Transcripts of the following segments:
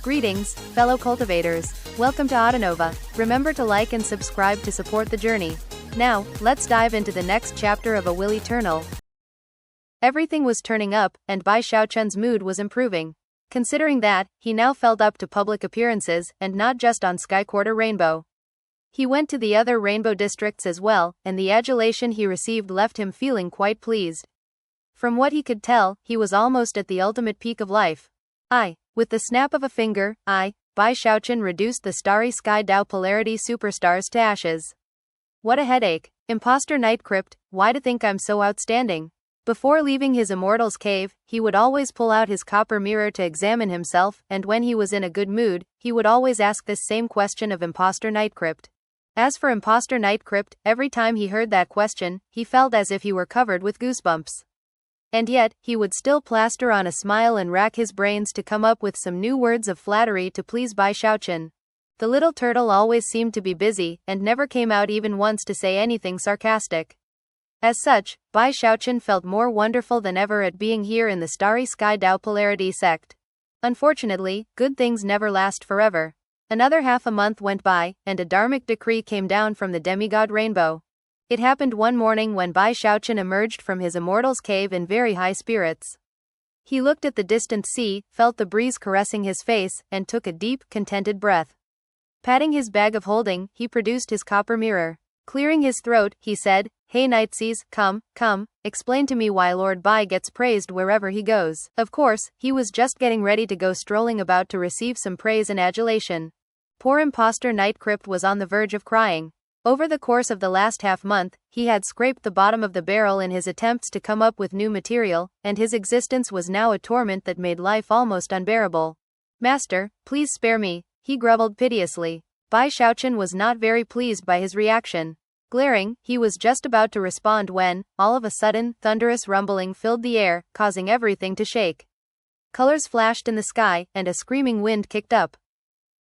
Greetings, fellow cultivators. Welcome to Autonova. Remember to like and subscribe to support the journey. Now, let's dive into the next chapter of A Will Eternal. Everything was turning up, and Bai Xiaochun's mood was improving. Considering that, he now felt up to public appearances, and not just on Sky Quarter Rainbow. He went to the other rainbow districts as well, and the adulation he received left him feeling quite pleased. From what he could tell, he was almost at the ultimate peak of life. With the snap of a finger, Bai Xiaochun reduced the starry sky Dao polarity superstars to ashes. What a headache. Imposter Night Crypt, why to think I'm so outstanding? Before leaving his immortals cave, he would always pull out his copper mirror to examine himself, and when he was in a good mood, he would always ask this same question of Imposter Night Crypt. As for Imposter Night Crypt, every time he heard that question, he felt as if he were covered with goosebumps. And yet, he would still plaster on a smile and rack his brains to come up with some new words of flattery to please Bai Xiaochun. The little turtle always seemed to be busy, and never came out even once to say anything sarcastic. As such, Bai Xiaochun felt more wonderful than ever at being here in the starry sky Dao polarity sect. Unfortunately, good things never last forever. Another half a month went by, and a dharmic decree came down from the demigod rainbow. It happened one morning when Bai Xiaochun emerged from his immortal's cave in very high spirits. He looked at the distant sea, felt the breeze caressing his face, and took a deep, contented breath. Patting his bag of holding, he produced his copper mirror. Clearing his throat, he said, "Hey Nightseas, come, explain to me why Lord Bai gets praised wherever he goes." Of course, he was just getting ready to go strolling about to receive some praise and adulation. Poor Imposter Night Crypt was on the verge of crying. Over the course of the last half-month, he had scraped the bottom of the barrel in his attempts to come up with new material, and his existence was now a torment that made life almost unbearable. "Master, please spare me," he groveled piteously. Bai Xiaochun was not very pleased by his reaction. Glaring, he was just about to respond when, all of a sudden, thunderous rumbling filled the air, causing everything to shake. Colors flashed in the sky, and a screaming wind kicked up.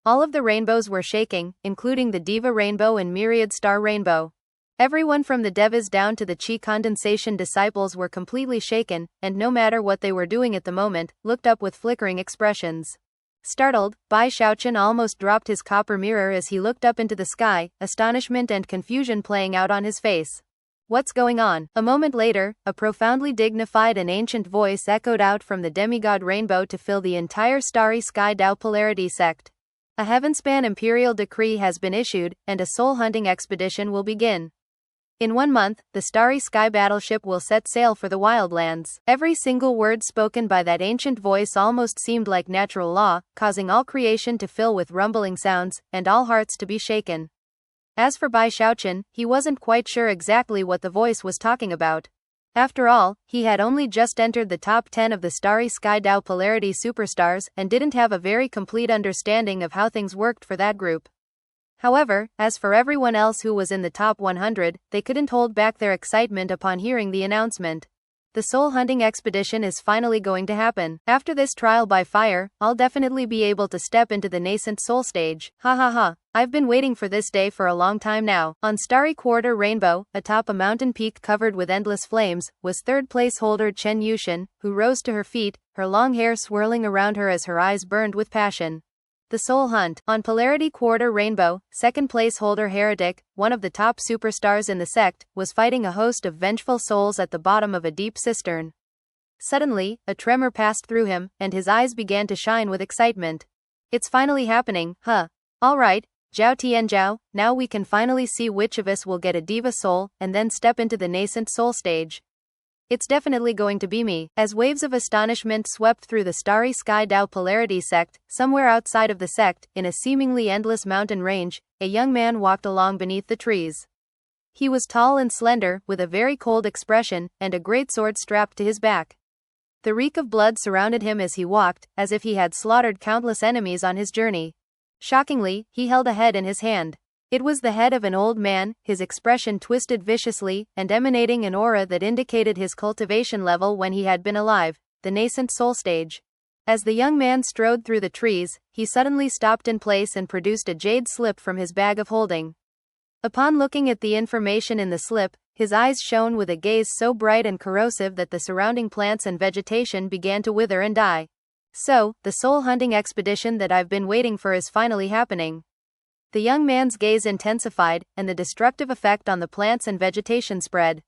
All of the rainbows were shaking, including the Diva Rainbow and Myriad Star Rainbow. Everyone from the Devas down to the Chi Condensation disciples were completely shaken, and no matter what they were doing at the moment, looked up with flickering expressions. Startled, Bai Xiaochun almost dropped his copper mirror as he looked up into the sky, astonishment and confusion playing out on his face. "What's going on?" A moment later, a profoundly dignified and ancient voice echoed out from the demigod rainbow to fill the entire starry sky Dao polarity sect. "A heavenspan imperial decree has been issued, and a soul-hunting expedition will begin. In 1 month, the Starry Sky battleship will set sail for the wildlands." Every single word spoken by that ancient voice almost seemed like natural law, causing all creation to fill with rumbling sounds, and all hearts to be shaken. As for Bai Xiaochun, he wasn't quite sure exactly what the voice was talking about. After all, he had only just entered the top 10 of the Starry Sky Dao polarity superstars, and didn't have a very complete understanding of how things worked for that group. However, as for everyone else who was in the top 100, they couldn't hold back their excitement upon hearing the announcement. The soul hunting expedition is finally going to happen. After this trial by fire, I'll definitely be able to step into the nascent soul stage. Ha ha ha. I've been waiting for this day for a long time now. On Starry Quarter Rainbow, atop a mountain peak covered with endless flames, was third-place holder Chen Yushin, who rose to her feet, her long hair swirling around her as her eyes burned with passion. The Soul Hunt. On Polarity Quarter Rainbow, second-place holder Heretic, one of the top superstars in the sect, was fighting a host of vengeful souls at the bottom of a deep cistern. Suddenly, a tremor passed through him, and his eyes began to shine with excitement. "It's finally happening, huh? Alright, Zhao Tianzhao, now we can finally see which of us will get a diva soul, and then step into the nascent soul stage. It's definitely going to be me." As waves of astonishment swept through the Starry Sky Dao polarity sect, somewhere outside of the sect, in a seemingly endless mountain range, a young man walked along beneath the trees. He was tall and slender, with a very cold expression, and a great sword strapped to his back. The reek of blood surrounded him as he walked, as if he had slaughtered countless enemies on his journey. Shockingly, he held a head in his hand. It was the head of an old man, his expression twisted viciously, and emanating an aura that indicated his cultivation level when he had been alive, the nascent soul stage. As the young man strode through the trees, he suddenly stopped in place and produced a jade slip from his bag of holding. Upon looking at the information in the slip, his eyes shone with a gaze so bright and corrosive that the surrounding plants and vegetation began to wither and die. So, the soul hunting expedition that I've been waiting for is finally happening. The young man's gaze intensified, and the destructive effect on the plants and vegetation spread.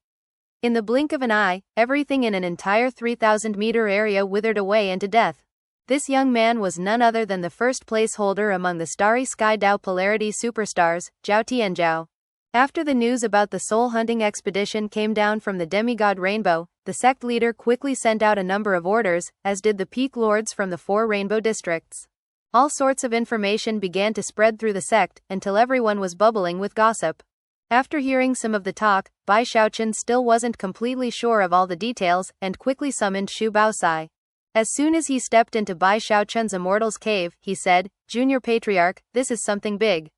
In the blink of an eye, everything in an entire 3,000-meter area withered away into death. This young man was none other than the first place holder among the starry sky Dao polarity superstars, Zhao Tianzhao. After the news about the soul-hunting expedition came down from the demigod rainbow, the sect leader quickly sent out a number of orders, as did the peak lords from the 4 rainbow districts. All sorts of information began to spread through the sect, until everyone was bubbling with gossip. After hearing some of the talk, Bai Xiaochun still wasn't completely sure of all the details, and quickly summoned Shu Baosai. As soon as he stepped into Bai Xiaochun's immortals cave, he said, "Junior Patriarch, this is something big."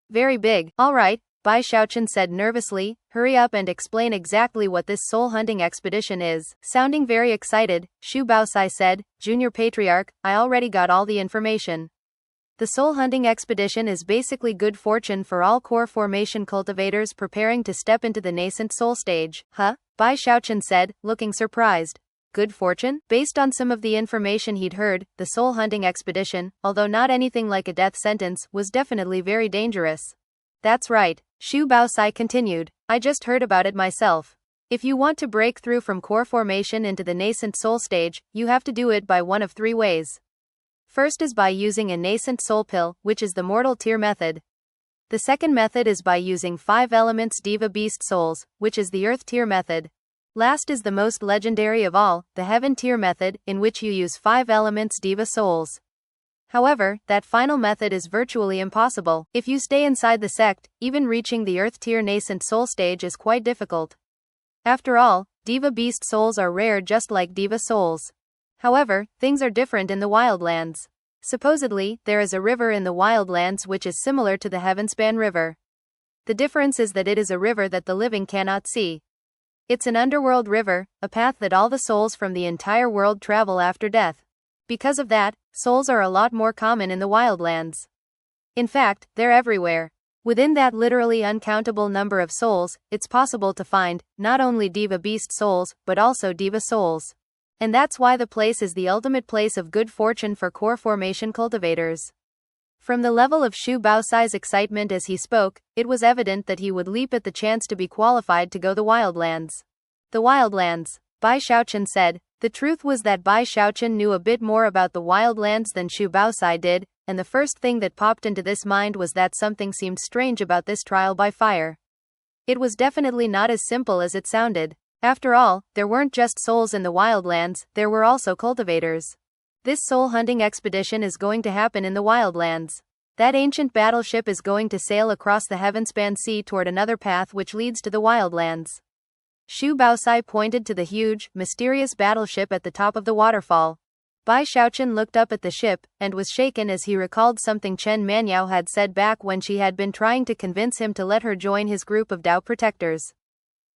"Very big, all right," Bai Xiaochun said nervously, "hurry up and explain exactly what this soul-hunting expedition is." Sounding very excited, Shu Baosai said, "Junior Patriarch, I already got all the information. The soul-hunting expedition is basically good fortune for all core formation cultivators preparing to step into the nascent soul stage." "Huh?" Bai Xiaochun said, looking surprised. "Good fortune?" Based on some of the information he'd heard, the soul-hunting expedition, although not anything like a death sentence, was definitely very dangerous. "That's right," Shu Baosai continued. "I just heard about it myself. If you want to break through from core formation into the nascent soul stage, you have to do it by one of 3 ways. First is by using a nascent soul pill, which is the mortal tier method. The second method is by using 5 elements diva beast souls, which is the earth tier method. Last is the most legendary of all, the heaven tier method, in which you use 5 elements diva souls. However, that final method is virtually impossible. If you stay inside the sect, even reaching the earth tier nascent soul stage is quite difficult. After all, diva beast souls are rare just like diva souls. However, things are different in the wildlands. Supposedly, there is a river in the wildlands which is similar to the Heavenspan River. The difference is that it is a river that the living cannot see. It's an underworld river, a path that all the souls from the entire world travel after death. Because of that, souls are a lot more common in the wildlands. In fact, they're everywhere. Within that literally uncountable number of souls, it's possible to find, not only diva beast souls, but also diva souls. And that's why the place is the ultimate place of good fortune for core formation cultivators. From the level of Shu Baosai's excitement as he spoke, it was evident that he would leap at the chance to be qualified to go the wildlands. The wildlands, Bai Xiaochun said. The truth was that Bai Xiaochun knew a bit more about the wildlands than Shu Baosai did, and the first thing that popped into this mind was that something seemed strange about this trial by fire. It was definitely not as simple as it sounded. After all, there weren't just souls in the wildlands, there were also cultivators. This soul-hunting expedition is going to happen in the wildlands. That ancient battleship is going to sail across the Heavenspan Sea toward another path which leads to the wildlands. Shu Baosai pointed to the huge, mysterious battleship at the top of the waterfall. Bai Xiaochun looked up at the ship, and was shaken as he recalled something Chen Manyao had said back when she had been trying to convince him to let her join his group of Dao protectors.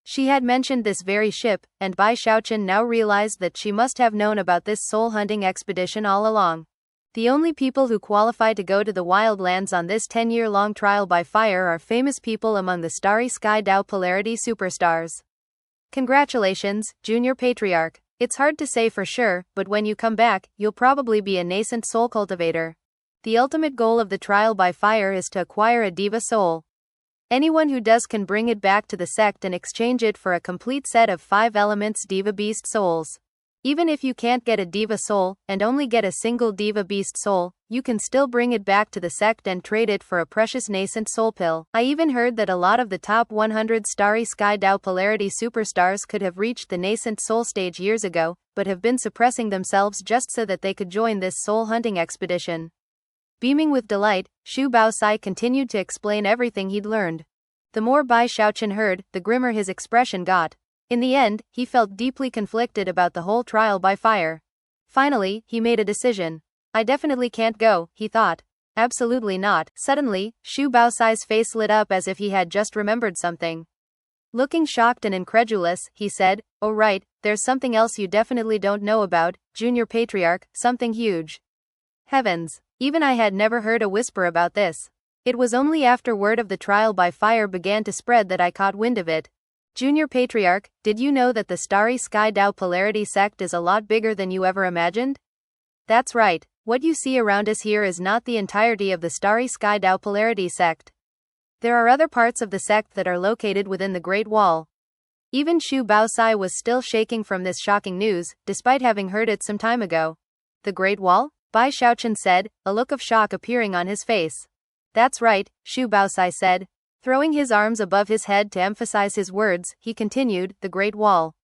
She had mentioned this very ship, and Bai Xiaochun now realized that she must have known about this soul-hunting expedition all along. The only people who qualify to go to the wildlands on this 10-year-long trial by fire are famous people among the starry sky Dao polarity superstars. Congratulations, Junior Patriarch. It's hard to say for sure, but when you come back, you'll probably be a nascent soul cultivator. The ultimate goal of the trial by fire is to acquire a diva soul. Anyone who does can bring it back to the sect and exchange it for a complete set of 5 elements diva beast souls. Even if you can't get a diva soul, and only get a single diva beast soul, you can still bring it back to the sect and trade it for a precious nascent soul pill. I even heard that a lot of the top 100 starry sky Dao polarity superstars could have reached the nascent soul stage years ago, but have been suppressing themselves just so that they could join this soul hunting expedition. Beaming with delight, Shu Baosai continued to explain everything he'd learned. The more Bai Xiaochun heard, the grimmer his expression got. In the end, he felt deeply conflicted about the whole trial by fire. Finally, he made a decision. I definitely can't go, he thought. Absolutely not. Suddenly, Shu Baosai's face lit up as if he had just remembered something. Looking shocked and incredulous, he said, "Oh right, there's something else you definitely don't know about, Junior Patriarch, something huge." Heavens! Even I had never heard a whisper about this. It was only after word of the trial by fire began to spread that I caught wind of it. Junior Patriarch, did you know that the starry sky Dao polarity sect is a lot bigger than you ever imagined? That's right. What you see around us here is not the entirety of the Starry Sky Tao Polarity sect. There are other parts of the sect that are located within the Great Wall. Even Xu Baosai was still shaking from this shocking news, despite having heard it some time ago. The Great Wall? Bai Xiaochun said, a look of shock appearing on his face. That's right, Xu Baosai said. Throwing his arms above his head to emphasize his words, he continued, the Great Wall.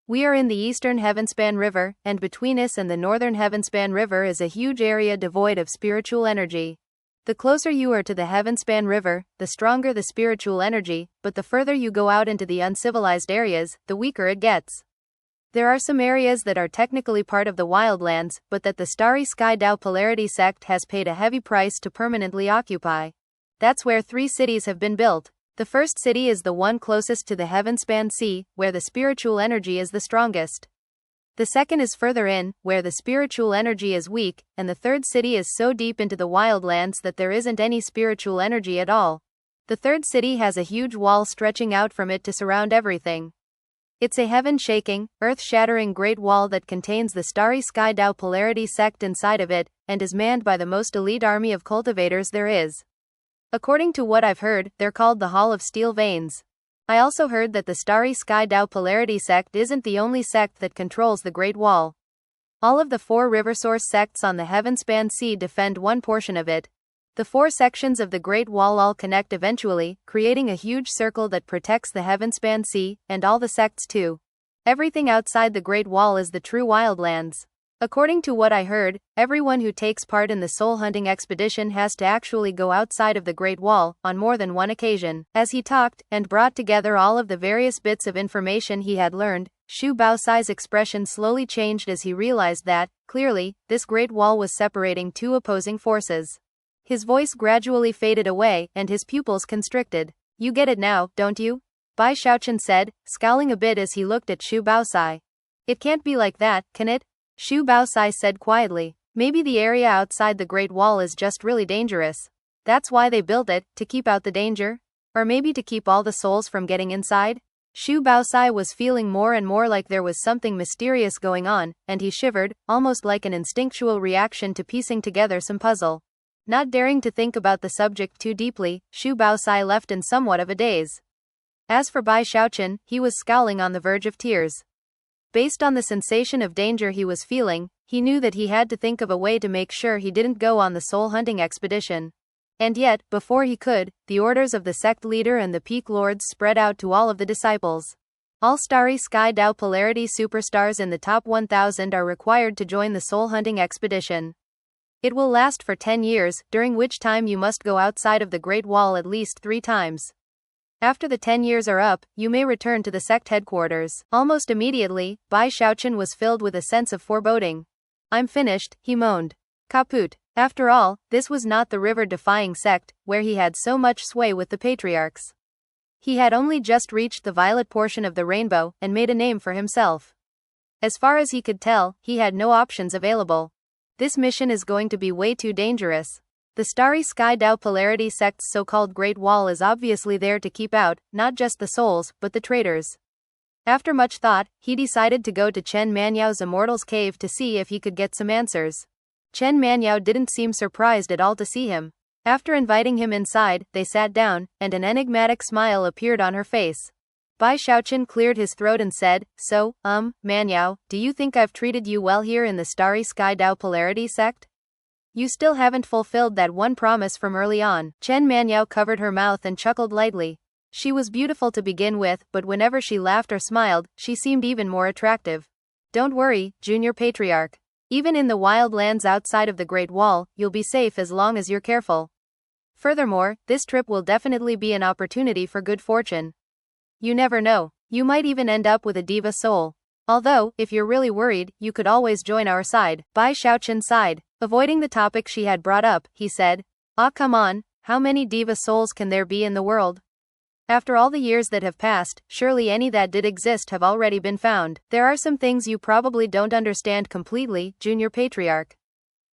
We are in the eastern Heavenspan River, and between us and the northern Heavenspan River is a huge area devoid of spiritual energy. The closer you are to the Heavenspan River, the stronger the spiritual energy, but the further you go out into the uncivilized areas, the weaker it gets. There are some areas that are technically part of the wildlands, but that the Starry Sky Tao Polarity sect has paid a heavy price to permanently occupy. That's where 3 cities have been built. The first city is the one closest to the Heavenspan Sea, where the spiritual energy is the strongest. The second is further in, where the spiritual energy is weak, and the third city is so deep into the wildlands that there isn't any spiritual energy at all. The third city has a huge wall stretching out from it to surround everything. It's a heaven-shaking, earth-shattering great wall that contains the Starry Sky Tao Polarity sect inside of it, and is manned by the most elite army of cultivators there is. According to what I've heard, they're called the Hall of Steel Veins. I also heard that the Starry Sky Tao Polarity sect isn't the only sect that controls the Great Wall. All of the 4 river source sects on the Heavenspan Sea defend one portion of it. The 4 sections of the Great Wall all connect eventually, creating a huge circle that protects the Heavenspan Sea, and all the sects too. Everything outside the Great Wall is the true wildlands. According to what I heard, everyone who takes part in the soul hunting expedition has to actually go outside of the Great Wall, on more than one occasion. As he talked, and brought together all of the various bits of information he had learned, Xu Baosai's expression slowly changed as he realized that, clearly, this Great Wall was separating 2 opposing forces. His voice gradually faded away, and his pupils constricted. You get it now, don't you? Bai Xiaochun said, scowling a bit as he looked at Xu Baosai. It can't be like that, can it? Xu Baosai said quietly. Maybe the area outside the Great Wall is just really dangerous. That's why they built it, to keep out the danger? Or maybe to keep all the souls from getting inside? Xu Baosai was feeling more and more like there was something mysterious going on, and he shivered, almost like an instinctual reaction to piecing together some puzzle. Not daring to think about the subject too deeply, Xu Baosai left in somewhat of a daze. As for Bai Xiaochun, he was scowling on the verge of tears. Based on the sensation of danger he was feeling, he knew that he had to think of a way to make sure he didn't go on the soul hunting expedition. And yet, before he could, the orders of the sect leader and the peak lords spread out to all of the disciples. All Starry Sky Tao Polarity superstars in the top 1,000 are required to join the soul hunting expedition. It will last for 10 years, during which time you must go outside of the Great Wall at least 3 times. After the 10 years are up, you may return to the sect headquarters. Almost immediately, Bai Xiaochun was filled with a sense of foreboding. I'm finished, he moaned. Kaput. After all, this was not the river-defying sect, where he had so much sway with the patriarchs. He had only just reached the violet portion of the rainbow, and made a name for himself. As far as he could tell, he had no options available. This mission is going to be way too dangerous. The Starry Sky Tao Polarity sect's so-called Great Wall is obviously there to keep out, not just the souls, but the traitors. After much thought, he decided to go to Chen Manyao's Immortals Cave to see if he could get some answers. Chen Manyao didn't seem surprised at all to see him. After inviting him inside, they sat down, and an enigmatic smile appeared on her face. Bai Xiaochun cleared his throat and said, So, Manyao, do you think I've treated you well here in the Starry Sky Tao Polarity sect? You still haven't fulfilled that one promise from early on. Chen Manyao covered her mouth and chuckled lightly. She was beautiful to begin with, but whenever she laughed or smiled, she seemed even more attractive. Don't worry, Junior Patriarch. Even in the wild lands outside of the Great Wall, you'll be safe as long as you're careful. Furthermore, this trip will definitely be an opportunity for good fortune. You never know. You might even end up with a diva soul. Although, if you're really worried, you could always join our side. Bai Xiaochun sighed. Avoiding the topic she had brought up, he said, come on, how many diva souls can there be in the world? After all the years that have passed, surely any that did exist have already been found. There are some things you probably don't understand completely, Junior Patriarch.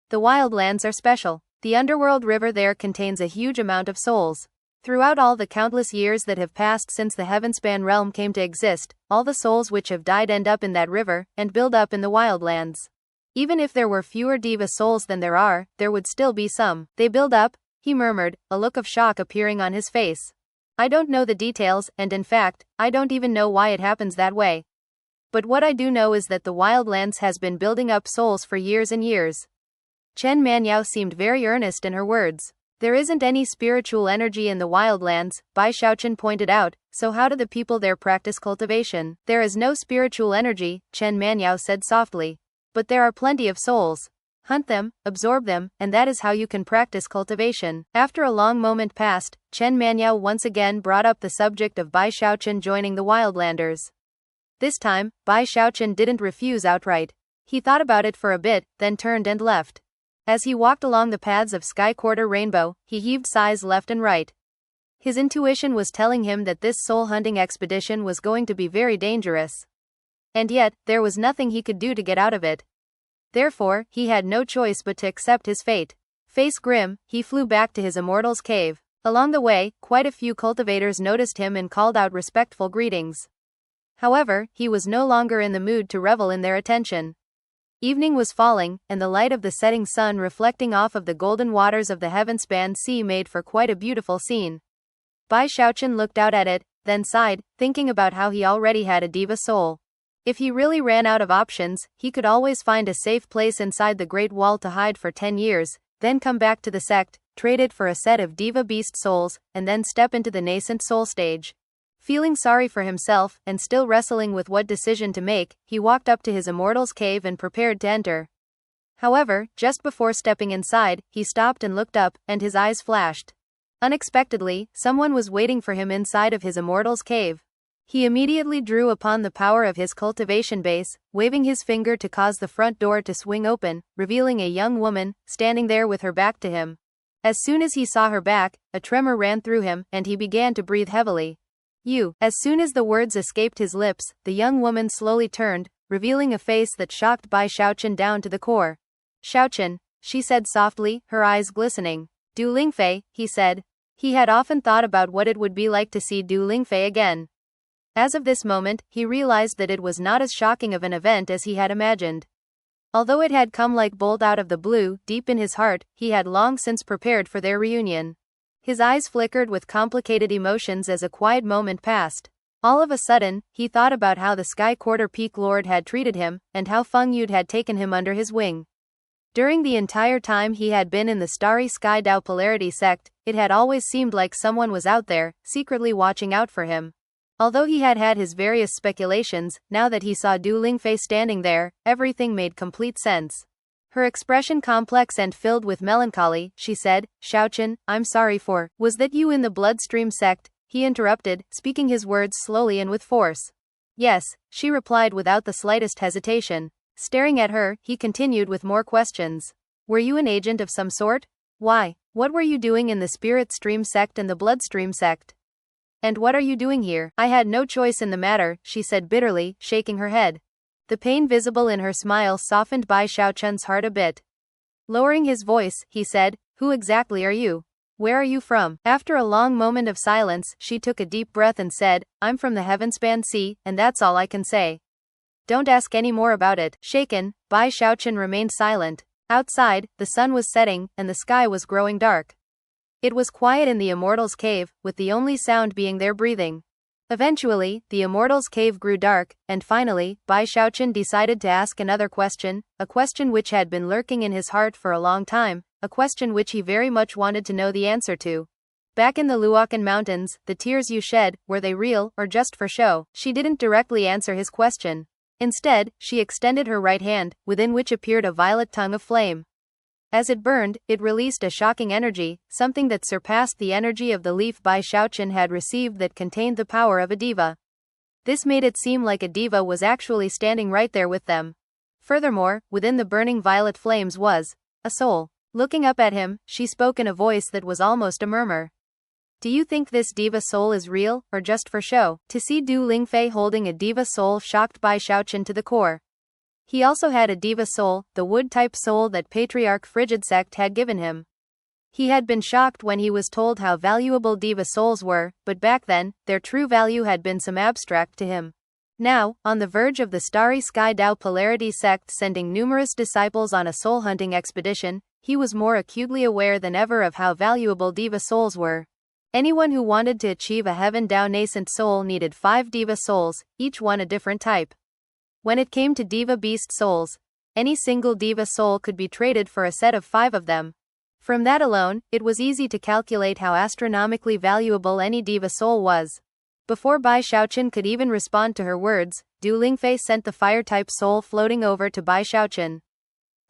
The wildlands are special. The underworld river there contains a huge amount of souls. Throughout all the countless years that have passed since the Heavenspan realm came to exist, all the souls which have died end up in that river, and build up in the wildlands. Even if there were fewer diva souls than there would still be some. They build up, he murmured, a look of shock appearing on his face. I don't know the details, and in fact, I don't even know why it happens that way. But what I do know is that the Wildlands has been building up souls for years and years. Chen Manyao seemed very earnest in her words. There isn't any spiritual energy in the Wildlands, Bai Xiaochun pointed out, so how do the people there practice cultivation? There is no spiritual energy, Chen Manyao said softly. But there are plenty of souls. Hunt them, absorb them, and that is how you can practice cultivation. After a long moment passed, Chen Manyao once again brought up the subject of Bai Xiaochun joining the Wildlanders. This time, Bai Xiaochun didn't refuse outright. He thought about it for a bit, then turned and left. As he walked along the paths of Sky Quarter Rainbow, he heaved sighs left and right. His intuition was telling him that this soul-hunting expedition was going to be very dangerous. And yet, there was nothing he could do to get out of it. Therefore, he had no choice but to accept his fate. Face grim, he flew back to his immortals' cave. Along the way, quite a few cultivators noticed him and called out respectful greetings. However, he was no longer in the mood to revel in their attention. Evening was falling, and the light of the setting sun reflecting off of the golden waters of the heaven-spanned sea made for quite a beautiful scene. Bai Xiaochun looked out at it, then sighed, thinking about how he already had a diva soul. If he really ran out of options, he could always find a safe place inside the Great Wall to hide for 10 years, then come back to the sect, trade it for a set of diva beast souls, and then step into the nascent soul stage. Feeling sorry for himself, and still wrestling with what decision to make, he walked up to his immortal's cave and prepared to enter. However, just before stepping inside, he stopped and looked up, and his eyes flashed. Unexpectedly, someone was waiting for him inside of his immortal's cave. He immediately drew upon the power of his cultivation base, waving his finger to cause the front door to swing open, revealing a young woman, standing there with her back to him. As soon as he saw her back, a tremor ran through him, and he began to breathe heavily. You. As soon as the words escaped his lips, the young woman slowly turned, revealing a face that shocked Bai Xiaochun down to the core. Xiaochun, she said softly, her eyes glistening. Du Lingfei, he said. He had often thought about what it would be like to see Du Lingfei again. As of this moment, he realized that it was not as shocking of an event as he had imagined. Although it had come like bolt out of the blue, deep in his heart, he had long since prepared for their reunion. His eyes flickered with complicated emotions as a quiet moment passed. All of a sudden, he thought about how the Sky Quarter Peak Lord had treated him, and how Feng Yud had taken him under his wing. During the entire time he had been in the Starry Sky Dao Polarity sect, it had always seemed like someone was out there, secretly watching out for him. Although he had had his various speculations, now that he saw Du Lingfei standing there, everything made complete sense. Her expression complex and filled with melancholy, she said, Xiaochun, I'm sorry for, was that you in the Bloodstream sect? He interrupted, speaking his words slowly and with force. Yes, she replied without the slightest hesitation. Staring at her, he continued with more questions. Were you an agent of some sort? Why? What were you doing in the Spirit Stream sect and the Bloodstream sect? And what are you doing here? I had no choice in the matter, she said bitterly, shaking her head. The pain visible in her smile softened Bai Xiaochun's heart a bit. Lowering his voice, he said, Who exactly are you? Where are you from? After a long moment of silence, she took a deep breath and said, I'm from the Heaven-Span Sea, and that's all I can say. Don't ask any more about it. Shaken, Bai Xiaochun remained silent. Outside, the sun was setting, and the sky was growing dark. It was quiet in the Immortals' cave, with the only sound being their breathing. Eventually, the Immortals' cave grew dark, and finally, Bai Xiaochun decided to ask another question, a question which had been lurking in his heart for a long time, a question which he very much wanted to know the answer to. Back in the Luokan Mountains, the tears you shed, were they real, or just for show? She didn't directly answer his question. Instead, she extended her right hand, within which appeared a violet tongue of flame. As it burned, it released a shocking energy, something that surpassed the energy of the leaf Bai Xiaochun had received that contained the power of a diva. This made it seem like a diva was actually standing right there with them. Furthermore, within the burning violet flames was a soul. Looking up at him, she spoke in a voice that was almost a murmur. Do you think this diva soul is real, or just for show? To see Du Lingfei holding a diva soul shocked Bai Xiaochun to the core. He also had a diva soul, the wood-type soul that Patriarch Frigid Sect had given him. He had been shocked when he was told how valuable diva souls were, but back then, their true value had been some abstract to him. Now, on the verge of the starry sky Tao polarity sect sending numerous disciples on a soul-hunting expedition, he was more acutely aware than ever of how valuable Diva souls were. Anyone who wanted to achieve a heaven Tao nascent soul needed 5 Diva souls, each one a different type. When it came to Diva beast souls, any single Diva soul could be traded for a set of 5 of them. From that alone, it was easy to calculate how astronomically valuable any Diva soul was. Before Bai Xiaochun could even respond to her words, Du Lingfei sent the fire-type soul floating over to Bai Xiaochun.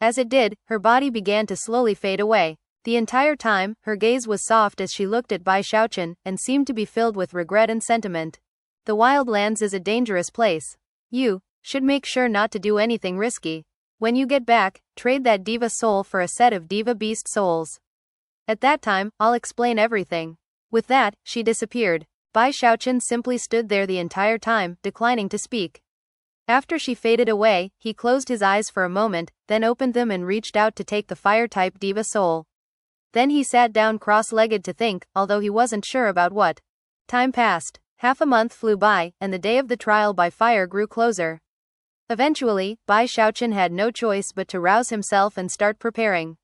As it did, her body began to slowly fade away. The entire time, her gaze was soft as she looked at Bai Xiaochun, and seemed to be filled with regret and sentiment. The Wildlands is a dangerous place. You should make sure not to do anything risky. When you get back, trade that Diva soul for a set of Diva beast souls. At that time, I'll explain everything. With that, she disappeared. Bai Xiaochun simply stood there the entire time, declining to speak. After she faded away, he closed his eyes for a moment, then opened them and reached out to take the fire-type Diva soul. Then he sat down cross-legged to think, although he wasn't sure about what. Time passed. Half a month flew by, and the day of the trial by fire grew closer. Eventually, Bai Xiaochun had no choice but to rouse himself and start preparing.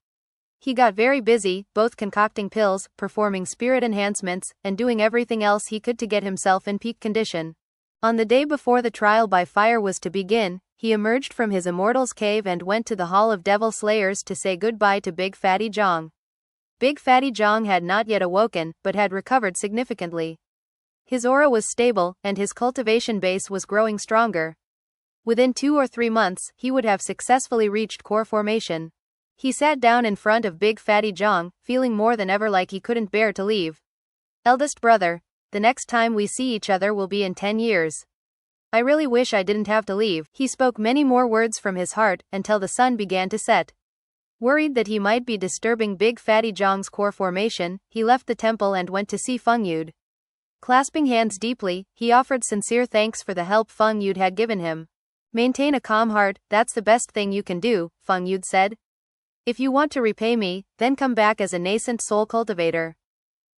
He got very busy, both concocting pills, performing spirit enhancements, and doing everything else he could to get himself in peak condition. On the day before the trial by fire was to begin, he emerged from his immortals cave and went to the Hall of Devil Slayers to say goodbye to Big Fatty Zhang. Big Fatty Zhang had not yet awoken, but had recovered significantly. His aura was stable, and his cultivation base was growing stronger. Within 2 or 3 months, he would have successfully reached core formation. He sat down in front of Big Fatty Zhang, feeling more than ever like he couldn't bear to leave. Eldest brother, the next time we see each other will be in 10 years. I really wish I didn't have to leave. He spoke many more words from his heart, until the sun began to set. Worried that he might be disturbing Big Fatty Zhang's core formation, he left the temple and went to see Feng Yude. Clasping hands deeply, he offered sincere thanks for the help Feng Yude had given him. Maintain a calm heart, that's the best thing you can do, Feng Yude said. If you want to repay me, then come back as a nascent soul cultivator.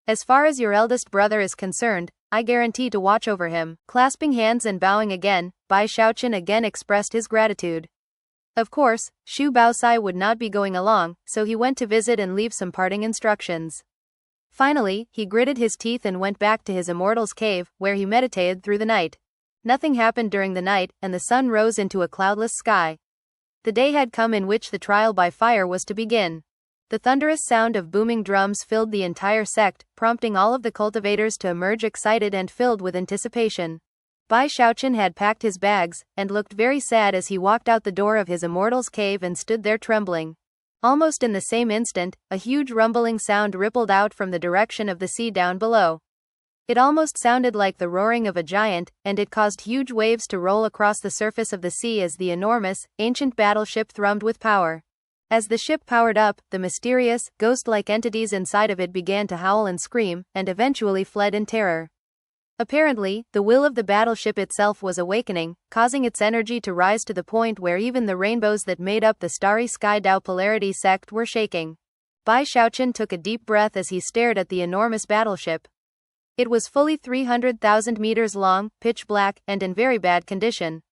As far as your eldest brother is concerned, I guarantee to watch over him. Clasping hands and bowing again, Bai Xiaochun again expressed his gratitude. Of course, Xu Baosai would not be going along, so he went to visit and leave some parting instructions. Finally, he gritted his teeth and went back to his immortals cave, where he meditated through the night. Nothing happened during the night, and the sun rose into a cloudless sky. The day had come in which the trial by fire was to begin. The thunderous sound of booming drums filled the entire sect, prompting all of the cultivators to emerge excited and filled with anticipation. Bai Xiaochun had packed his bags, and looked very sad as he walked out the door of his immortals cave and stood there trembling. Almost in the same instant, a huge rumbling sound rippled out from the direction of the sea down below. It almost sounded like the roaring of a giant, and it caused huge waves to roll across the surface of the sea as the enormous, ancient battleship thrummed with power. As the ship powered up, the mysterious, ghost-like entities inside of it began to howl and scream, and eventually fled in terror. Apparently, the will of the battleship itself was awakening, causing its energy to rise to the point where even the rainbows that made up the starry sky Tao polarity sect were shaking. Bai Xiaochun took a deep breath as he stared at the enormous battleship. It was fully 300,000 meters long, pitch black, and in very bad condition.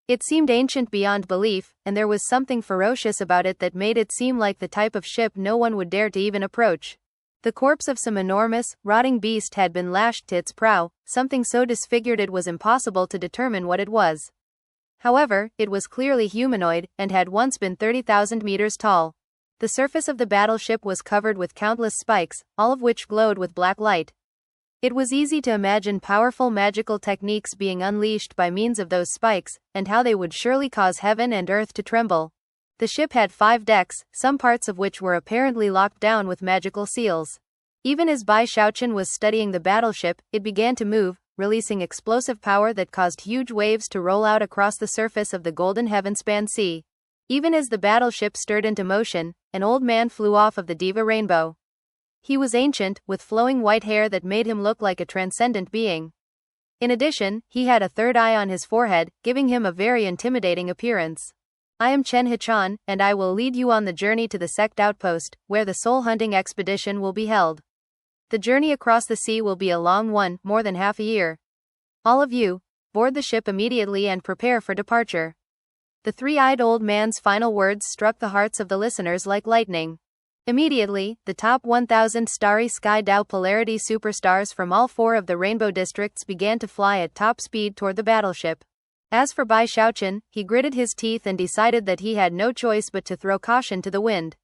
It seemed ancient beyond belief, and there was something ferocious about it that made it seem like the type of ship no one would dare to even approach. The corpse of some enormous, rotting beast had been lashed to its prow, something so disfigured it was impossible to determine what it was. However, it was clearly humanoid, and had once been 30,000 meters tall. The surface of the battleship was covered with countless spikes, all of which glowed with black light. It was easy to imagine powerful magical techniques being unleashed by means of those spikes, and how they would surely cause heaven and earth to tremble. The ship had 5 decks, some parts of which were apparently locked down with magical seals. Even as Bai Xiaochun was studying the battleship, it began to move, releasing explosive power that caused huge waves to roll out across the surface of the golden heaven-span sea. Even as the battleship stirred into motion, an old man flew off of the Diva rainbow. He was ancient, with flowing white hair that made him look like a transcendent being. In addition, he had a third eye on his forehead, giving him a very intimidating appearance. I am Chen Hichan, and I will lead you on the journey to the sect outpost, where the soul-hunting expedition will be held. The journey across the sea will be a long one, more than half a year. All of you, board the ship immediately and prepare for departure. The three-eyed old man's final words struck the hearts of the listeners like lightning. Immediately, the top 1,000 starry sky Tao polarity superstars from all 4 of the rainbow districts began to fly at top speed toward the battleship. As for Bai Xiaochun, he gritted his teeth and decided that he had no choice but to throw caution to the wind.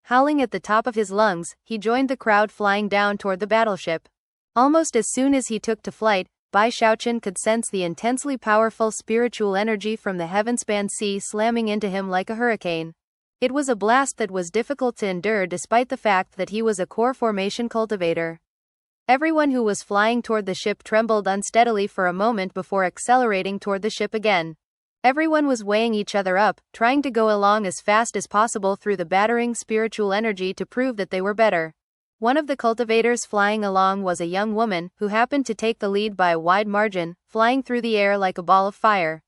Howling at the top of his lungs, he joined the crowd flying down toward the battleship. Almost as soon as he took to flight, Bai Xiaochun could sense the intensely powerful spiritual energy from the heaven-span sea slamming into him like a hurricane. It was a blast that was difficult to endure despite the fact that he was a core formation cultivator. Everyone who was flying toward the ship trembled unsteadily for a moment before accelerating toward the ship again. Everyone was weighing each other up, trying to go along as fast as possible through the battering spiritual energy to prove that they were better. One of the cultivators flying along was a young woman, who happened to take the lead by a wide margin, flying through the air like a ball of fire.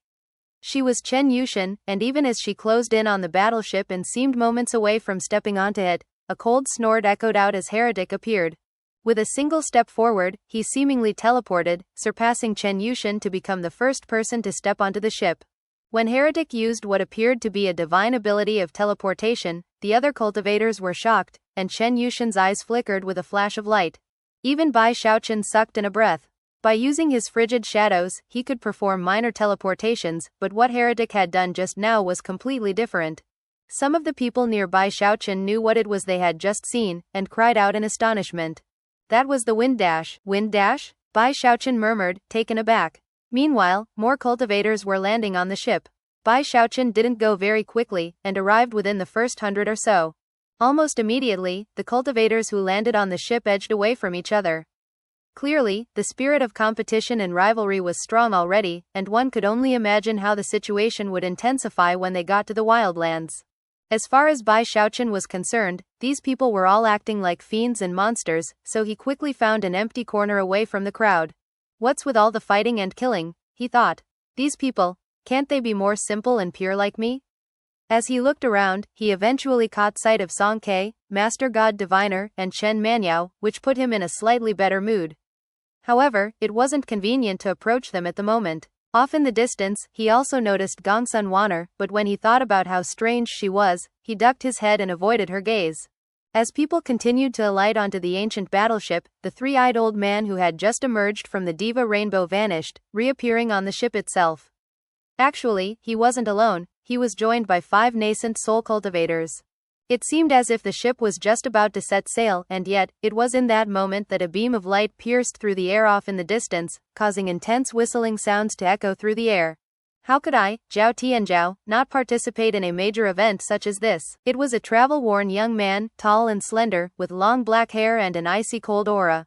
She was Chen Yushan, and even as she closed in on the battleship and seemed moments away from stepping onto it, a cold snort echoed out as Heretic appeared. With a single step forward, he seemingly teleported, surpassing Chen Yushan to become the first person to step onto the ship. When Heretic used what appeared to be a divine ability of teleportation, the other cultivators were shocked, and Chen Yushan's eyes flickered with a flash of light. Even Bai Xiaochun sucked in a breath. By using his frigid shadows, he could perform minor teleportations, but what Heretic had done just now was completely different. Some of the people near Bai Xiaochun knew what it was they had just seen, and cried out in astonishment. That was the wind dash. Wind dash? Bai Xiaochun murmured, taken aback. Meanwhile, more cultivators were landing on the ship. Bai Xiaochun didn't go very quickly, and arrived within the first 100 or so. Almost immediately, the cultivators who landed on the ship edged away from each other. Clearly, the spirit of competition and rivalry was strong already, and one could only imagine how the situation would intensify when they got to the wildlands. As far as Bai Xiaochun was concerned, these people were all acting like fiends and monsters, so he quickly found an empty corner away from the crowd. What's with all the fighting and killing? He thought. These people, can't they be more simple and pure like me? As he looked around, he eventually caught sight of Song Ke, Master God Diviner, and Chen Manyao, which put him in a slightly better mood. However, it wasn't convenient to approach them at the moment. Off in the distance, he also noticed Gongsun Wan'er, but when he thought about how strange she was, he ducked his head and avoided her gaze. As people continued to alight onto the ancient battleship, the three-eyed old man who had just emerged from the Diva Rainbow vanished, reappearing on the ship itself. Actually, he wasn't alone, he was joined by 5 nascent soul cultivators. It seemed as if the ship was just about to set sail, and yet, it was in that moment that a beam of light pierced through the air off in the distance, causing intense whistling sounds to echo through the air. How could I, Zhao Tianzhao, not participate in a major event such as this? It was a travel-worn young man, tall and slender, with long black hair and an icy cold aura.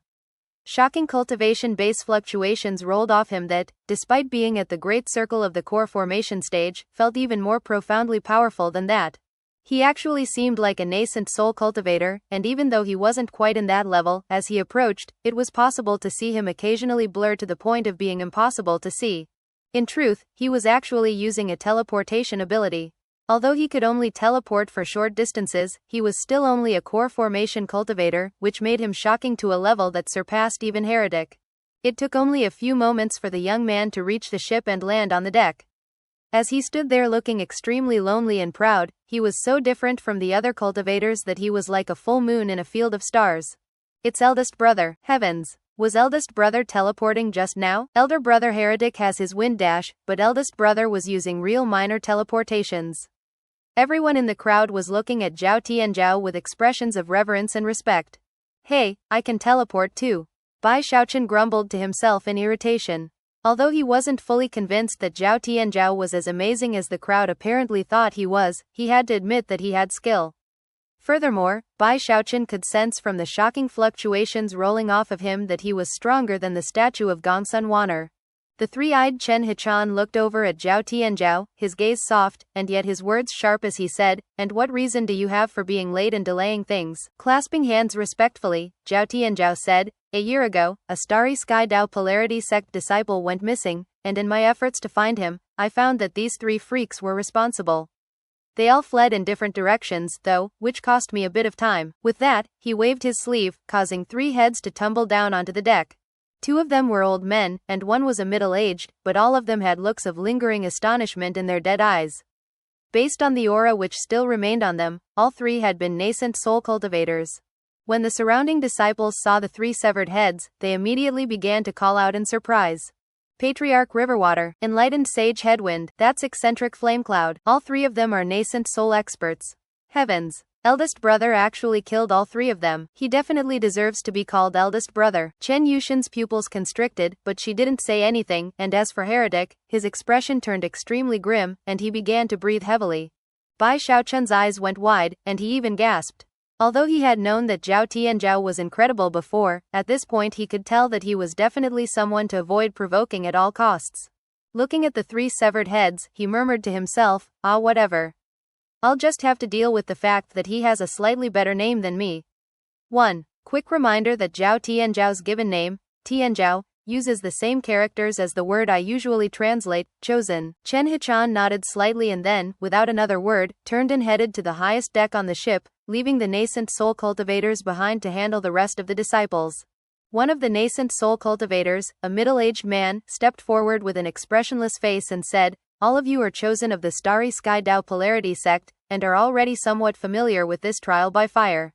Shocking cultivation base fluctuations rolled off him that, despite being at the great circle of the core formation stage, felt even more profoundly powerful than that. He actually seemed like a nascent soul cultivator, and even though he wasn't quite in that level, as he approached, it was possible to see him occasionally blur to the point of being impossible to see. In truth, he was actually using a teleportation ability. Although he could only teleport for short distances, he was still only a core formation cultivator, which made him shocking to a level that surpassed even Heretic. It took only a few moments for the young man to reach the ship and land on the deck. As he stood there looking extremely lonely and proud, he was so different from the other cultivators that he was like a full moon in a field of stars. It's eldest brother. Heavens! Was eldest brother teleporting just now? Elder brother Heretic has his wind dash, but eldest brother was using real minor teleportations. Everyone in the crowd was looking at Zhao Tianzhao with expressions of reverence and respect. Hey, I can teleport too. Bai Xiaochun grumbled to himself in irritation. Although he wasn't fully convinced that Zhao Tianzhao was as amazing as the crowd apparently thought he was, he had to admit that he had skill. Furthermore, Bai Xiaochun could sense from the shocking fluctuations rolling off of him that he was stronger than the statue of Gongsun Wan'er. The three-eyed Chen Hichan looked over at Zhao Tianzhao, his gaze soft, and yet his words sharp as he said, "And what reason do you have for being late and delaying things?" Clasping hands respectfully, Zhao Tianzhao said, "A year ago, a starry sky Tao polarity sect disciple went missing, and in my efforts to find him, I found that these 3 freaks were responsible. They all fled in different directions, though, which cost me a bit of time." With that, he waved his sleeve, causing 3 heads to tumble down onto the deck. 2 of them were old men, and 1 was a middle-aged, but all of them had looks of lingering astonishment in their dead eyes. Based on the aura which still remained on them, all 3 had been nascent soul cultivators. When the surrounding disciples saw the 3 severed heads, they immediately began to call out in surprise. Patriarch Riverwater, enlightened sage Headwind, that's eccentric Flamecloud, all 3 of them are nascent soul experts. Heavens! Eldest brother actually killed all 3 of them. He definitely deserves to be called eldest brother. Chen Yushin's pupils constricted, but she didn't say anything, and as for Heretic, his expression turned extremely grim, and he began to breathe heavily. Bai Xiaochun's eyes went wide, and he even gasped. Although he had known that Zhao Tianzhao was incredible before, at this point he could tell that he was definitely someone to avoid provoking at all costs. Looking at the 3 severed heads, he murmured to himself, "Ah, whatever. I'll just have to deal with the fact that he has a slightly better name than me." 1. Quick reminder that Zhao Tianzhao's given name, Tianzhao, uses the same characters as the word I usually translate, chosen. Chen Hichan nodded slightly and then, without another word, turned and headed to the highest deck on the ship, leaving the nascent soul cultivators behind to handle the rest of the disciples. One of the nascent soul cultivators, a middle-aged man, stepped forward with an expressionless face and said, "All of you are chosen of the Starry Sky Dao Polarity sect, and are already somewhat familiar with this trial by fire.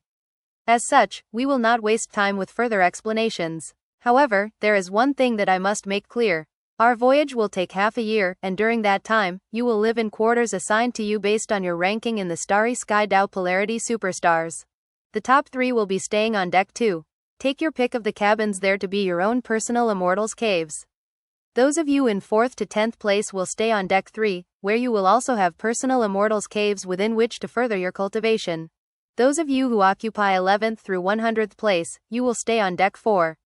As such, we will not waste time with further explanations. However, there is one thing that I must make clear. Our voyage will take half a year, and during that time, you will live in quarters assigned to you based on your ranking in the Starry Sky Dao Polarity Superstars. The top 3 will be staying on deck 2. Take your pick of the cabins there to be your own personal immortals caves. Those of you in 4th to 10th place will stay on deck 3, where you will also have personal immortals caves within which to further your cultivation. Those of you who occupy 11th through 100th place, you will stay on deck 4.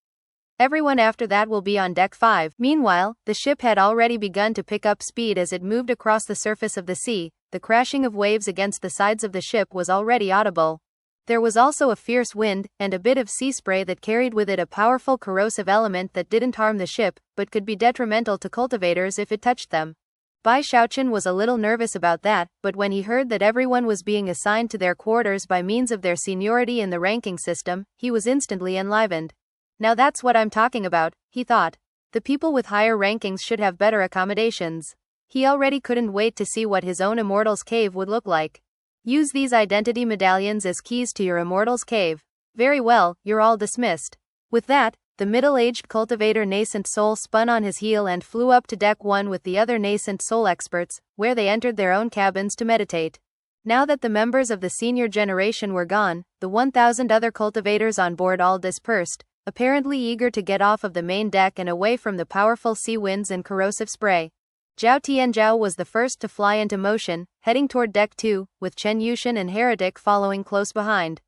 Everyone after that will be on deck 5. Meanwhile, the ship had already begun to pick up speed as it moved across the surface of the sea. The crashing of waves against the sides of the ship was already audible. There was also a fierce wind, and a bit of sea spray that carried with it a powerful corrosive element that didn't harm the ship, but could be detrimental to cultivators if it touched them. Bai Xiaochun was a little nervous about that, but when he heard that everyone was being assigned to their quarters by means of their seniority in the ranking system, he was instantly enlivened. Now that's what I'm talking about, he thought. The people with higher rankings should have better accommodations. He already couldn't wait to see what his own Immortals Cave would look like. Use these identity medallions as keys to your Immortals Cave. Very well, you're all dismissed. With that, the middle-aged cultivator Nascent Soul spun on his heel and flew up to deck 1 with the other Nascent Soul experts, where they entered their own cabins to meditate. Now that the members of the senior generation were gone, the 1,000 other cultivators on board all dispersed, apparently eager to get off of the main deck and away from the powerful sea winds and corrosive spray. Zhao Tianzhao was the first to fly into motion, heading toward deck 2, with Chen Yushin and Heretic following close behind.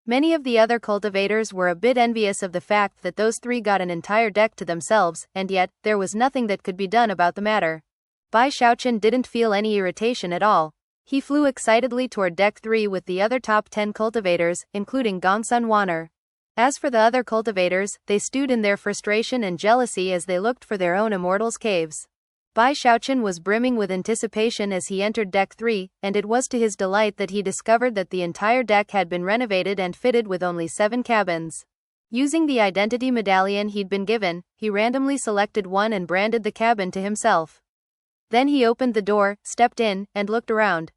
Many of the other cultivators were a bit envious of the fact that those 3 got an entire deck to themselves, and yet, there was nothing that could be done about the matter. Bai Xiaochun didn't feel any irritation at all. He flew excitedly toward deck 3 with the other top 10 cultivators, including Gongsun Wan'er. As for the other cultivators, they stewed in their frustration and jealousy as they looked for their own Immortals Caves. Bai Xiaochun was brimming with anticipation as he entered deck 3, and it was to his delight that he discovered that the entire deck had been renovated and fitted with only 7 cabins. Using the identity medallion he'd been given, he randomly selected one and branded the cabin to himself. Then he opened the door, stepped in, and looked around.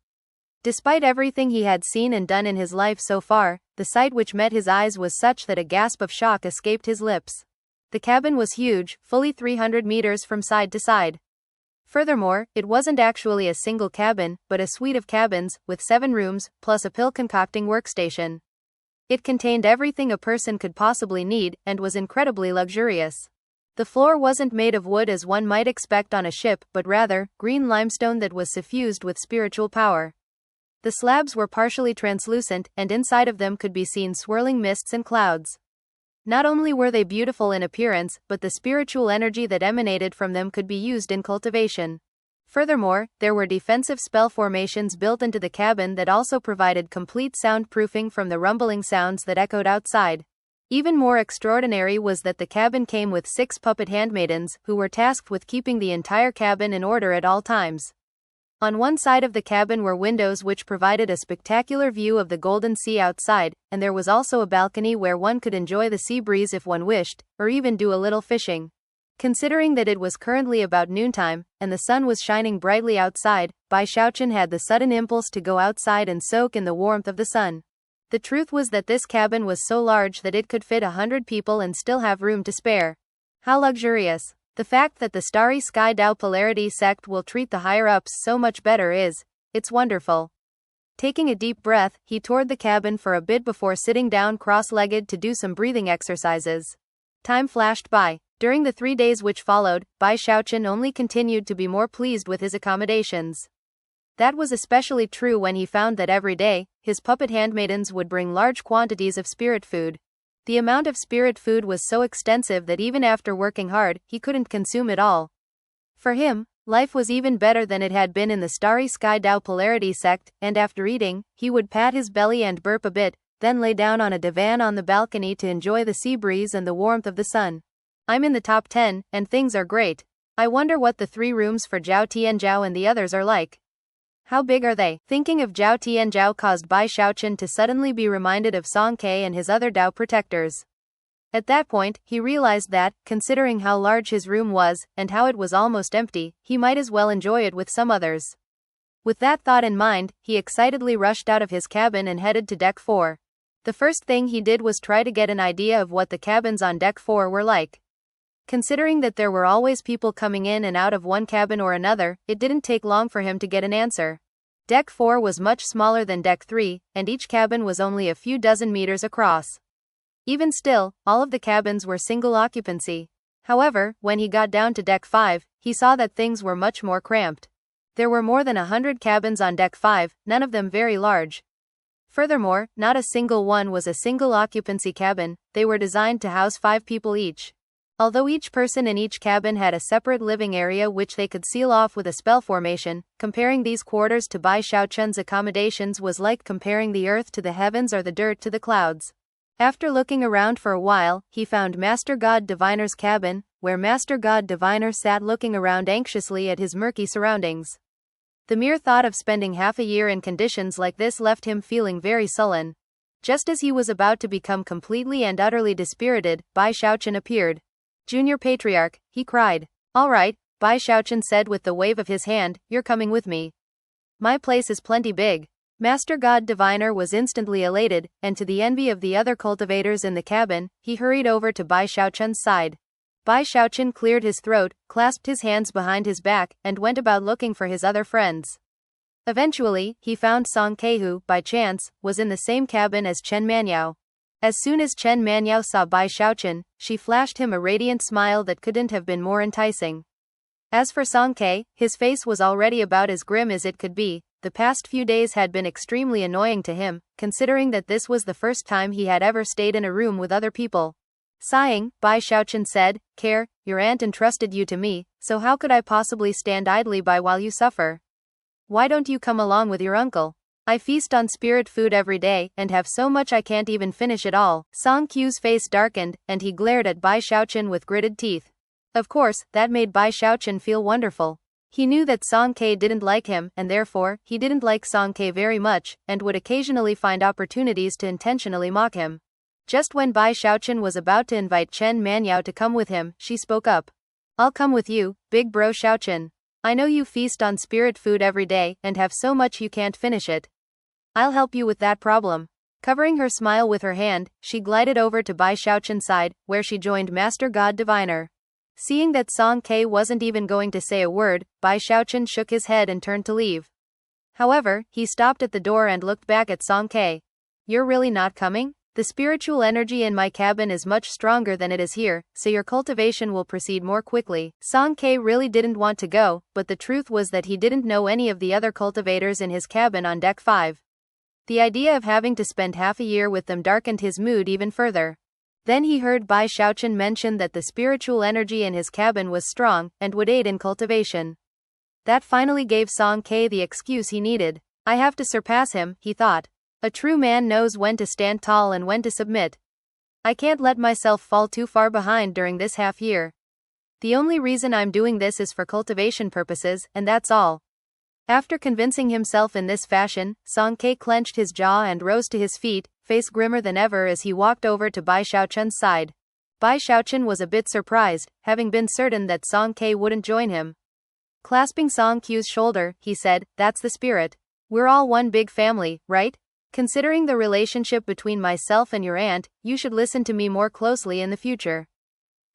Despite everything he had seen and done in his life so far, the sight which met his eyes was such that a gasp of shock escaped his lips. The cabin was huge, fully 300 meters from side to side. Furthermore, it wasn't actually a single cabin, but a suite of cabins, with 7 rooms, plus a pill-concocting workstation. It contained everything a person could possibly need, and was incredibly luxurious. The floor wasn't made of wood as one might expect on a ship, but rather, green limestone that was suffused with spiritual power. The slabs were partially translucent, and inside of them could be seen swirling mists and clouds. Not only were they beautiful in appearance, but the spiritual energy that emanated from them could be used in cultivation. Furthermore, there were defensive spell formations built into the cabin that also provided complete soundproofing from the rumbling sounds that echoed outside. Even more extraordinary was that the cabin came with 6 puppet handmaidens, who were tasked with keeping the entire cabin in order at all times. On one side of the cabin were windows which provided a spectacular view of the golden sea outside, and there was also a balcony where one could enjoy the sea breeze if one wished, or even do a little fishing. Considering that it was currently about noontime, and the sun was shining brightly outside, Bai Xiaochun had the sudden impulse to go outside and soak in the warmth of the sun. The truth was that this cabin was so large that it could fit 100 people and still have room to spare. How luxurious. The fact that the starry sky Dao polarity sect will treat the higher-ups so much better it's wonderful. Taking a deep breath, he toured the cabin for a bit before sitting down cross-legged to do some breathing exercises. Time flashed by. During the 3 days which followed, Bai Xiaochun only continued to be more pleased with his accommodations. That was especially true when he found that every day, his puppet handmaidens would bring large quantities of spirit food. The amount of spirit food was so extensive that even after working hard, he couldn't consume it all. For him, life was even better than it had been in the starry sky Dao polarity sect, and after eating, he would pat his belly and burp a bit, then lay down on a divan on the balcony to enjoy the sea breeze and the warmth of the sun. I'm in the top 10, and things are great. I wonder what the 3 rooms for Zhao Tianzhao and the others are like. How big are they? Thinking of Zhao Tianzhao caused Bai Xiaochun to suddenly be reminded of Song Ke and his other Dao protectors. At that point, he realized that, considering how large his room was, and how it was almost empty, he might as well enjoy it with some others. With that thought in mind, he excitedly rushed out of his cabin and headed to Deck 4. The first thing he did was try to get an idea of what the cabins on Deck 4 were like. Considering that there were always people coming in and out of one cabin or another, it didn't take long for him to get an answer. Deck 4 was much smaller than Deck 3, and each cabin was only a few dozen meters across. Even still, all of the cabins were single occupancy. However, when he got down to Deck 5, he saw that things were much more cramped. There were more than 100 cabins on Deck 5, none of them very large. Furthermore, not a single one was a single occupancy cabin, they were designed to house 5 people each. Although each person in each cabin had a separate living area which they could seal off with a spell formation, comparing these quarters to Bai Xiaochun's accommodations was like comparing the earth to the heavens or the dirt to the clouds. After looking around for a while, he found Master God Diviner's cabin, where Master God Diviner sat looking around anxiously at his murky surroundings. The mere thought of spending half a year in conditions like this left him feeling very sullen. Just as he was about to become completely and utterly dispirited, Bai Xiaochun appeared. Junior Patriarch, he cried. All right, Bai Xiaochun said with the wave of his hand, you're coming with me. My place is plenty big. Master God Diviner was instantly elated, and to the envy of the other cultivators in the cabin, he hurried over to Bai Xiaochun's side. Bai Xiaochun cleared his throat, clasped his hands behind his back, and went about looking for his other friends. Eventually, he found Song Ke who, by chance, was in the same cabin as Chen Manyao. As soon as Chen Manyao saw Bai Xiaochun, she flashed him a radiant smile that couldn't have been more enticing. As for Song Ke, his face was already about as grim as it could be. The past few days had been extremely annoying to him, considering that this was the first time he had ever stayed in a room with other people. Sighing, Bai Xiaochun said, Care, your aunt entrusted you to me, so how could I possibly stand idly by while you suffer? Why don't you come along with your uncle? I feast on spirit food every day, and have so much I can't even finish it all. Song Qiu's face darkened, and he glared at Bai Xiaochun with gritted teeth. Of course, that made Bai Xiaochun feel wonderful. He knew that Song Ke didn't like him, and therefore, he didn't like Song Ke very much, and would occasionally find opportunities to intentionally mock him. Just when Bai Xiaochun was about to invite Chen Manyao to come with him, she spoke up. I'll come with you, big bro Xiaochun. I know you feast on spirit food every day, and have so much you can't finish it. I'll help you with that problem. Covering her smile with her hand, she glided over to Bai Xiaochun's side, where she joined Master God Diviner. Seeing that Song Ke wasn't even going to say a word, Bai Xiaochun shook his head and turned to leave. However, he stopped at the door and looked back at Song Ke. You're really not coming? The spiritual energy in my cabin is much stronger than it is here, so your cultivation will proceed more quickly. Song Ke really didn't want to go, but the truth was that he didn't know any of the other cultivators in his cabin on Deck 5. The idea of having to spend half a year with them darkened his mood even further. Then he heard Bai Xiaochun mention that the spiritual energy in his cabin was strong, and would aid in cultivation. That finally gave Song Ke the excuse he needed. I have to surpass him, he thought. A true man knows when to stand tall and when to submit. I can't let myself fall too far behind during this half year. The only reason I'm doing this is for cultivation purposes, and that's all. After convincing himself in this fashion, Song Ke clenched his jaw and rose to his feet, face grimmer than ever as he walked over to Bai Xiaochun's side. Bai Xiaochun was a bit surprised, having been certain that Song Ke wouldn't join him. Clasping Song Ke's shoulder, he said, "That's the spirit. We're all one big family, right? Considering the relationship between myself and your aunt, you should listen to me more closely in the future.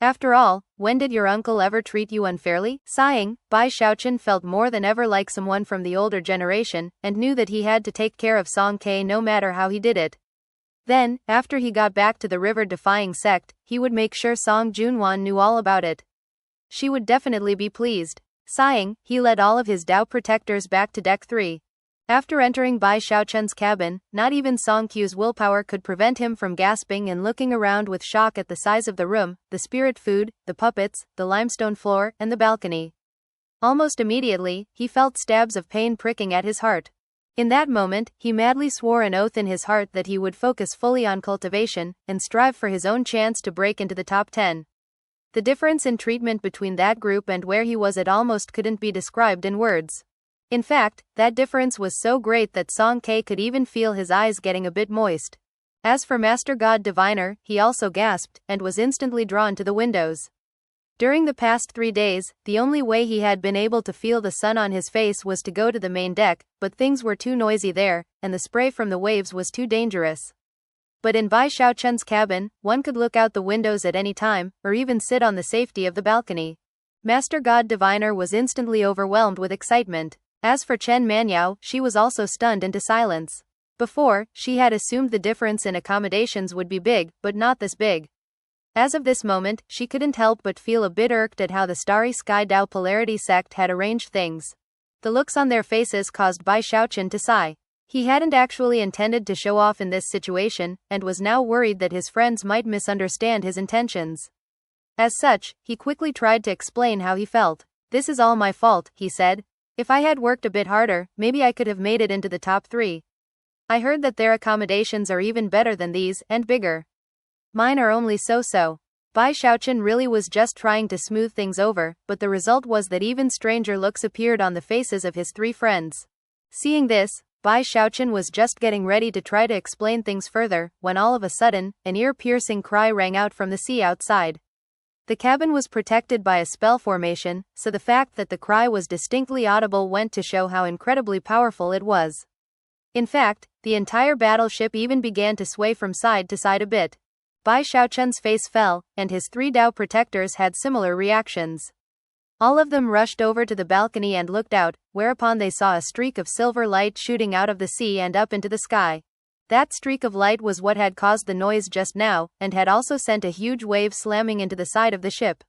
After all, when did your uncle ever treat you unfairly?" Sighing, Bai Xiaochun felt more than ever like someone from the older generation, and knew that he had to take care of Song Ke no matter how he did it. Then, after he got back to the river-defying sect, he would make sure Song Junwan knew all about it. She would definitely be pleased. Sighing, he led all of his Dao protectors back to Deck 3. After entering Bai Xiaochun's cabin, not even Song Q's willpower could prevent him from gasping and looking around with shock at the size of the room, the spirit food, the puppets, the limestone floor, and the balcony. Almost immediately, he felt stabs of pain pricking at his heart. In that moment, he madly swore an oath in his heart that he would focus fully on cultivation, and strive for his own chance to break into the top 10. The difference in treatment between that group and where he was at almost couldn't be described in words. In fact, that difference was so great that Song Ke could even feel his eyes getting a bit moist. As for Master God Diviner, he also gasped, and was instantly drawn to the windows. During the past 3 days, the only way he had been able to feel the sun on his face was to go to the main deck, but things were too noisy there, and the spray from the waves was too dangerous. But in Bai Xiaochun's cabin, one could look out the windows at any time, or even sit on the safety of the balcony. Master God Diviner was instantly overwhelmed with excitement. As for Chen Manyao, she was also stunned into silence. Before, she had assumed the difference in accommodations would be big, but not this big. As of this moment, she couldn't help but feel a bit irked at how the Starry Sky Dao Polarity sect had arranged things. The looks on their faces caused Bai Xiaochun to sigh. He hadn't actually intended to show off in this situation, and was now worried that his friends might misunderstand his intentions. As such, he quickly tried to explain how he felt. "This is all my fault," he said. "If I had worked a bit harder, maybe I could have made it into the top 3. I heard that their accommodations are even better than these, and bigger. Mine are only so-so." Bai Xiaochun really was just trying to smooth things over, but the result was that even stranger looks appeared on the faces of his 3 friends. Seeing this, Bai Xiaochun was just getting ready to try to explain things further, when all of a sudden, an ear-piercing cry rang out from the sea outside. The cabin was protected by a spell formation, so the fact that the cry was distinctly audible went to show how incredibly powerful it was. In fact, the entire battleship even began to sway from side to side a bit. Bai Xiaochun's face fell, and his 3 Dao protectors had similar reactions. All of them rushed over to the balcony and looked out, whereupon they saw a streak of silver light shooting out of the sea and up into the sky. That streak of light was what had caused the noise just now, and had also sent a huge wave slamming into the side of the ship.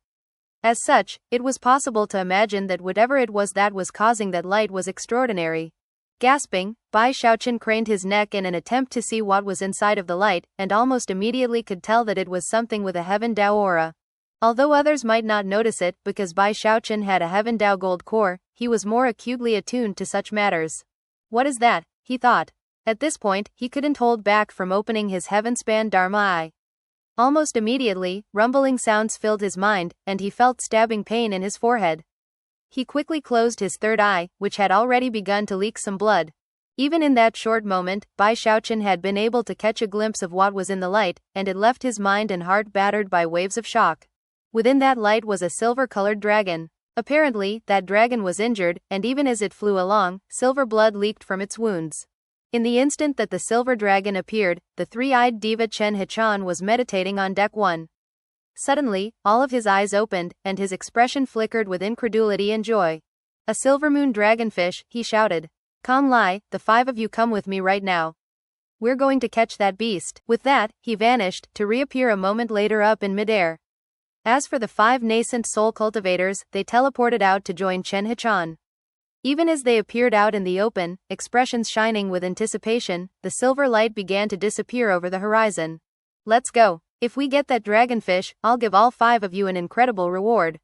As such, it was possible to imagine that whatever it was that was causing that light was extraordinary. Gasping, Bai Xiaochun craned his neck in an attempt to see what was inside of the light, and almost immediately could tell that it was something with a Heaven Dao aura. Although others might not notice it because Bai Xiaochun had a Heaven Dao gold core, he was more acutely attuned to such matters. "What is that?" he thought. At this point, he couldn't hold back from opening his heaven-span Dharma eye. Almost immediately, rumbling sounds filled his mind, and he felt stabbing pain in his forehead. He quickly closed his third eye, which had already begun to leak some blood. Even in that short moment, Bai Xiaochun had been able to catch a glimpse of what was in the light, and it left his mind and heart battered by waves of shock. Within that light was a silver-colored dragon. Apparently, that dragon was injured, and even as it flew along, silver blood leaked from its wounds. In the instant that the silver dragon appeared, the 3-eyed diva Chen Hichan was meditating on Deck 1. Suddenly, all of his eyes opened, and his expression flickered with incredulity and joy. "A silver moon dragonfish," he shouted. "Kong Lai, the 5 of you come with me right now. We're going to catch that beast." With that, he vanished, to reappear a moment later up in midair. As for the 5 nascent soul cultivators, they teleported out to join Chen Hichan. Even as they appeared out in the open, expressions shining with anticipation, the silver light began to disappear over the horizon. "Let's go. If we get that dragonfish, I'll give all 5 of you an incredible reward."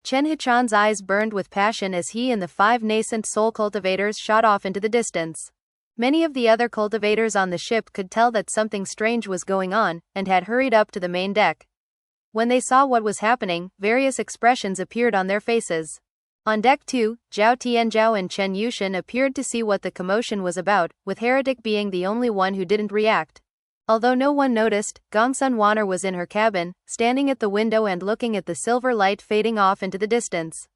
Chen Hichan's eyes burned with passion as he and the 5 nascent soul cultivators shot off into the distance. Many of the other cultivators on the ship could tell that something strange was going on, and had hurried up to the main deck. When they saw what was happening, various expressions appeared on their faces. On deck 2, Zhao Tianzhao and Chen Yushan appeared to see what the commotion was about, with Heretic being the only one who didn't react. Although no one noticed, Gongsun Wan'er was in her cabin, standing at the window and looking at the silver light fading off into the distance.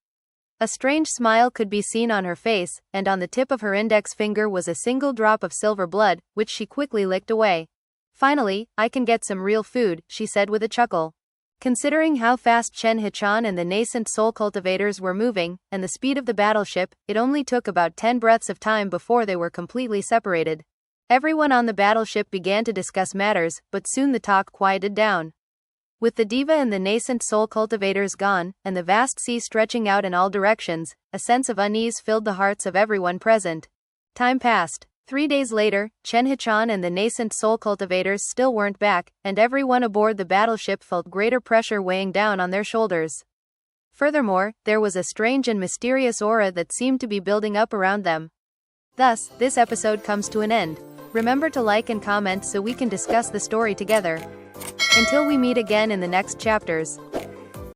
A strange smile could be seen on her face, and on the tip of her index finger was a single drop of silver blood, which she quickly licked away. Finally, I can get some real food, she said with a chuckle. Considering how fast Chen Hichan and the nascent soul cultivators were moving, and the speed of the battleship, it only took about 10 breaths of time before they were completely separated. Everyone on the battleship began to discuss matters, but soon the talk quieted down. With the diva and the nascent soul cultivators gone, and the vast sea stretching out in all directions, a sense of unease filled the hearts of everyone present. Time passed. 3 days later, Chen Hichan and the nascent soul cultivators still weren't back, and everyone aboard the battleship felt greater pressure weighing down on their shoulders. Furthermore, there was a strange and mysterious aura that seemed to be building up around them. Thus, this episode comes to an end. Remember to like and comment so we can discuss the story together. Until we meet again in the next chapters.